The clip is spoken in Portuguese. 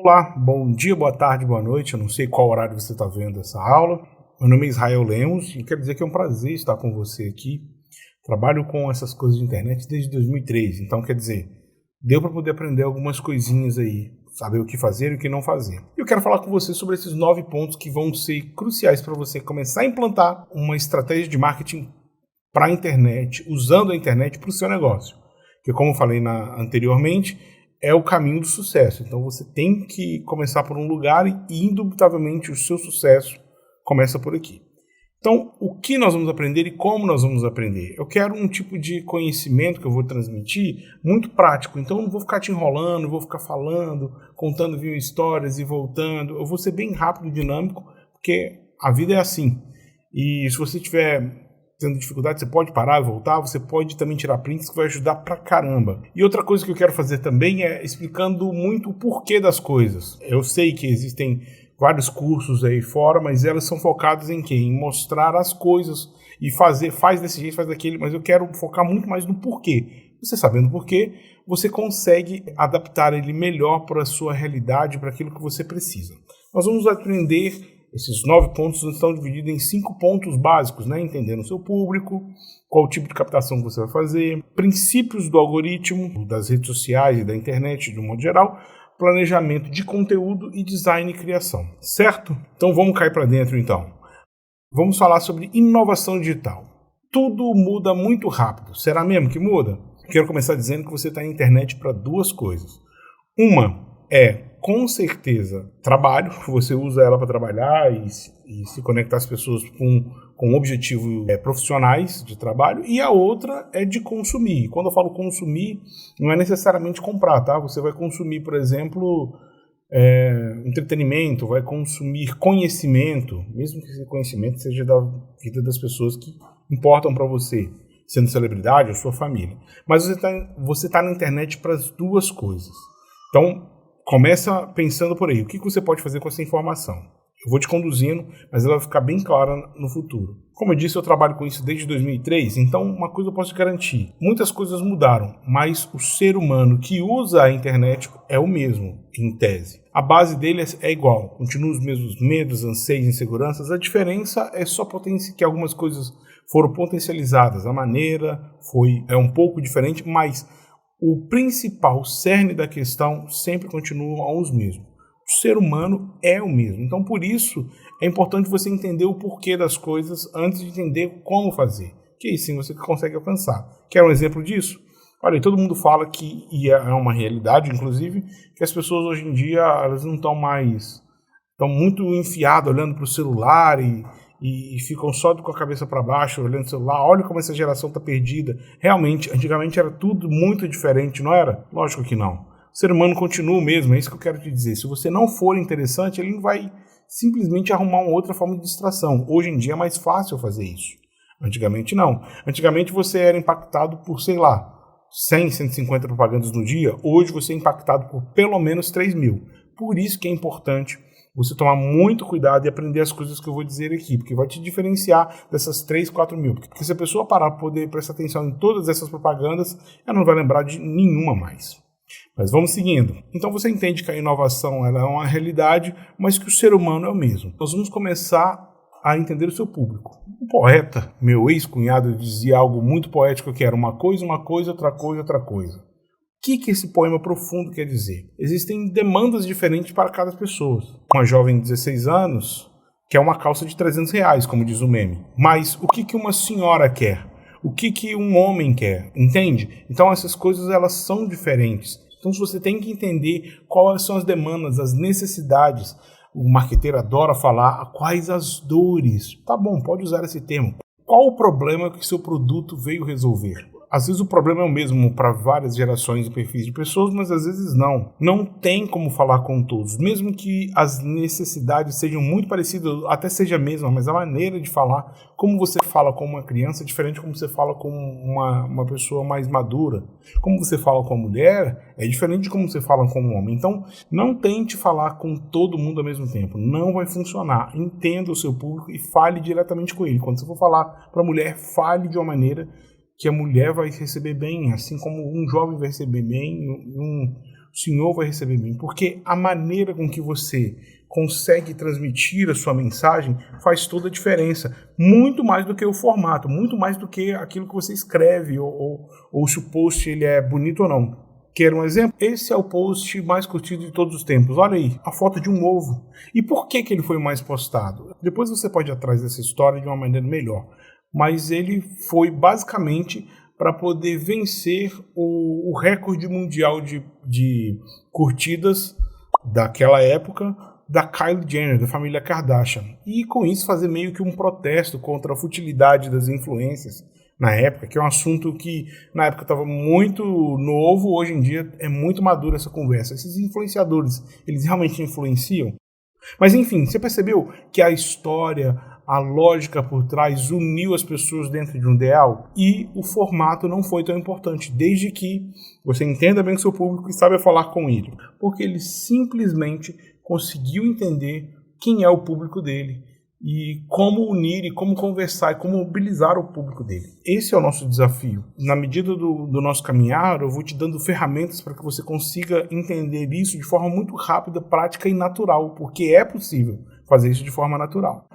Olá, bom dia, boa tarde, boa noite. Eu não sei qual horário você está vendo essa aula. Meu nome é Israel Lemos e quero dizer que é um prazer estar com você aqui. Trabalho com essas coisas de internet desde 2003, então quer dizer, deu para poder aprender algumas coisinhas aí, saber o que fazer e o que não fazer. E eu quero falar com você sobre esses 9 pontos que vão ser cruciais para você começar a implantar uma estratégia de marketing para a internet, usando a internet para o seu negócio. Que, como eu falei anteriormente, é o caminho do sucesso. Então você tem que começar por um lugar e indubitavelmente o seu sucesso começa por aqui. Então, o que nós vamos aprender e como nós vamos aprender? Eu quero um tipo de conhecimento que eu vou transmitir muito prático. Então, eu não vou ficar te enrolando, não vou ficar falando, contando histórias e voltando. Eu vou ser bem rápido e dinâmico, porque a vida é assim. E se você estiver tendo dificuldade, você pode parar e voltar, você pode também tirar prints que vai ajudar pra caramba. E outra coisa que eu quero fazer também é explicando muito o porquê das coisas. Eu sei que existem vários cursos aí fora, mas elas são focadas em quê? Em mostrar as coisas e faz desse jeito, faz daquele, mas eu quero focar muito mais no porquê. Você sabendo o porquê, você consegue adaptar ele melhor para a sua realidade, para aquilo que você precisa. Nós vamos aprender. Esses 9 pontos estão divididos em 5 pontos básicos, né? Entendendo o seu público, qual tipo de captação que você vai fazer, princípios do algoritmo, das redes sociais e da internet de um modo geral, planejamento de conteúdo e design e criação, certo? Então vamos cair para dentro então. Vamos falar sobre inovação digital. Tudo muda muito rápido. Será mesmo que muda? Quero começar dizendo que você está na internet para 2 coisas. Uma é, com certeza, trabalho. Você usa ela para trabalhar e se conectar às pessoas com objetivos profissionais de trabalho. E a outra é de consumir. Quando eu falo consumir, não é necessariamente comprar, tá? Você vai consumir, por exemplo, entretenimento, vai consumir conhecimento, mesmo que esse conhecimento seja da vida das pessoas que importam para você, sendo celebridade ou sua família. Mas você tá na internet para as 2 coisas. Então, começa pensando por aí. O que você pode fazer com essa informação? Eu vou te conduzindo, mas ela vai ficar bem clara no futuro. Como eu disse, eu trabalho com isso desde 2003, então uma coisa eu posso te garantir. Muitas coisas mudaram, mas o ser humano que usa a internet é o mesmo, em tese. A base dele é igual, continua os mesmos medos, anseios, inseguranças. A diferença é só que algumas coisas foram potencializadas. A maneira é um pouco diferente, mas o principal cerne da questão sempre continua os mesmos. O ser humano é o mesmo. Então, por isso, é importante você entender o porquê das coisas antes de entender como fazer. Que aí sim você consegue alcançar. Quer um exemplo disso? Olha, todo mundo fala que, e é uma realidade, inclusive, que as pessoas hoje em dia elas não estão muito enfiadas olhando para o celular e ficam só com a cabeça para baixo, olhando o celular. Olha como essa geração está perdida. Realmente, antigamente era tudo muito diferente, não era? Lógico que não. O ser humano continua o mesmo, é isso que eu quero te dizer. Se você não for interessante, ele não vai simplesmente arrumar uma outra forma de distração. Hoje em dia é mais fácil fazer isso. Antigamente não. Antigamente você era impactado por, 100, 150 propagandas no dia. Hoje você é impactado por pelo menos 3.000. Por isso que é importante você tomar muito cuidado e aprender as coisas que eu vou dizer aqui, porque vai te diferenciar dessas 3, 4 mil. Porque se a pessoa parar para poder prestar atenção em todas essas propagandas, ela não vai lembrar de nenhuma mais. Mas vamos seguindo. Então você entende que a inovação ela é uma realidade, mas que o ser humano é o mesmo. Nós vamos começar a entender o seu público. Um poeta, meu ex-cunhado, dizia algo muito poético que era uma coisa, outra coisa, outra coisa. O que esse poema profundo quer dizer? Existem demandas diferentes para cada pessoa. Uma jovem de 16 anos quer uma calça de R$300, como diz o meme. Mas o que uma senhora quer? O que um homem quer? Entende? Então essas coisas elas são diferentes. Então você tem que entender quais são as demandas, as necessidades. O marqueteiro adora falar quais as dores. Tá bom, pode usar esse termo. Qual o problema que seu produto veio resolver? Às vezes o problema é o mesmo para várias gerações e perfis de pessoas, mas às vezes não. Não tem como falar com todos. Mesmo que as necessidades sejam muito parecidas, até seja a mesma, mas a maneira de falar, como você fala com uma criança é diferente de como você fala com uma pessoa mais madura. Como você fala com a mulher é diferente de como você fala com um homem. Então, não tente falar com todo mundo ao mesmo tempo. Não vai funcionar. Entenda o seu público e fale diretamente com ele. Quando você for falar para a mulher, fale de uma maneira que a mulher vai receber bem, assim como um jovem vai receber bem, um o senhor vai receber bem, porque a maneira com que você consegue transmitir a sua mensagem faz toda a diferença, muito mais do que o formato, muito mais do que aquilo que você escreve ou se o post ele é bonito ou não. Quer um exemplo? Esse é o post mais curtido de todos os tempos. Olha aí, a foto de um ovo. E por que ele foi mais postado? Depois você pode ir atrás dessa história de uma maneira melhor. Mas ele foi basicamente para poder vencer o recorde mundial de curtidas daquela época da Kylie Jenner, da família Kardashian. E com isso fazer meio que um protesto contra a futilidade das influências na época, que é um assunto que na época estava muito novo, hoje em dia é muito madura essa conversa. Esses influenciadores, eles realmente influenciam? Mas enfim, você percebeu que a história, a lógica por trás uniu as pessoas dentro de um ideal? E o formato não foi tão importante, desde que você entenda bem o seu público e saiba falar com ele. Porque ele simplesmente conseguiu entender quem é o público dele e como unir, e como conversar, e como mobilizar o público dele. Esse é o nosso desafio. Na medida do nosso caminhar, eu vou te dando ferramentas para que você consiga entender isso de forma muito rápida, prática e natural, porque é possível fazer isso de forma natural.